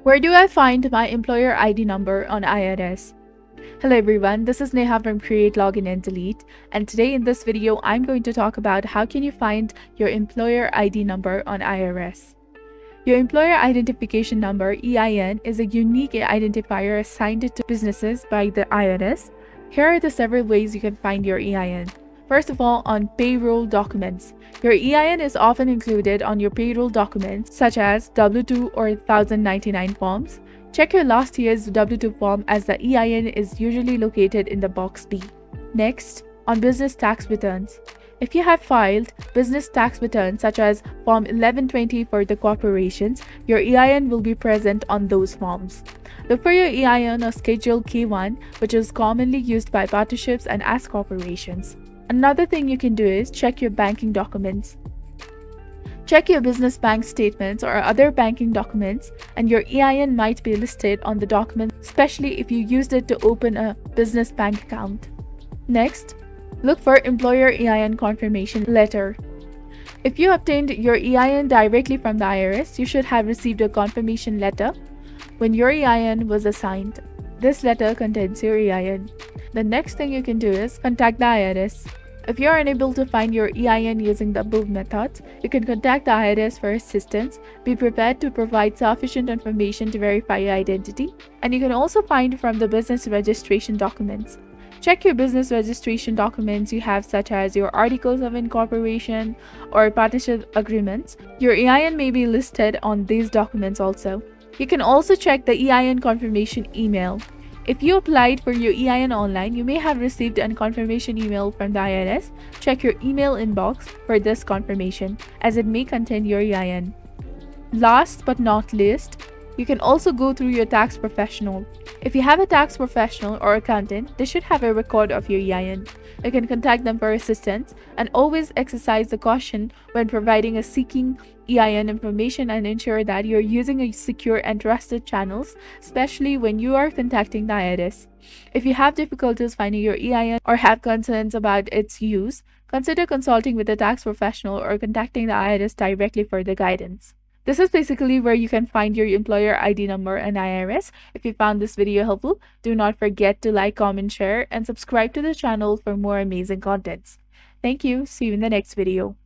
Where do I find my employer ID number on IRS? Hello everyone, this is Neha from Create, Login and Delete, and today in this video I'm going to talk about how can you find your employer ID number on IRS. Your Employer Identification Number (EIN) is a unique identifier assigned to businesses by the IRS. Here are the several ways you can find your EIN. First of all, on payroll documents. Your EIN is often included on your payroll documents such as W-2 or 1099 forms. Check your last year's W-2 form as the EIN is usually located in the box B. Next, on business tax returns. If you have filed business tax returns such as Form 1120 for the corporations, your EIN will be present on those forms. Look for your EIN on Schedule K1, which is commonly used by partnerships and S corporations. Another thing you can do is check your banking documents. Check your business bank statements or other banking documents, and your EIN might be listed on the document, especially if you used it to open a business bank account. Next, look for Employer EIN Confirmation Letter. If you obtained your EIN directly from the IRS, you should have received a confirmation letter when your EIN was assigned. This letter contains your EIN. The next thing you can do is contact the IRS. If you are unable to find your EIN using the above methods, you can contact the IRS for assistance. Be prepared to provide sufficient information to verify your identity, and you can also find from the business registration documents. Check your business registration documents you have, such as your articles of incorporation or partnership agreements. Your EIN may be listed on these documents also. You can also check the EIN confirmation email. If you applied for your EIN online, you may have received a confirmation email from the IRS. Check your email inbox for this confirmation, as it may contain your EIN. Last but not least, you can also go through your tax professional. If you have a tax professional or accountant, they should have a record of your EIN. You can contact them for assistance, and always exercise the caution when providing or seeking EIN information, and ensure that you're using a secure and trusted channels, especially when you are contacting the IRS. If you have difficulties finding your EIN or have concerns about its use, consider consulting with a tax professional or contacting the IRS directly for the guidance. This is basically where you can find your employer ID number and IRS. If you found this video helpful, do not forget to like, comment, share, and subscribe to the channel for more amazing contents. Thank you. See you in the next video.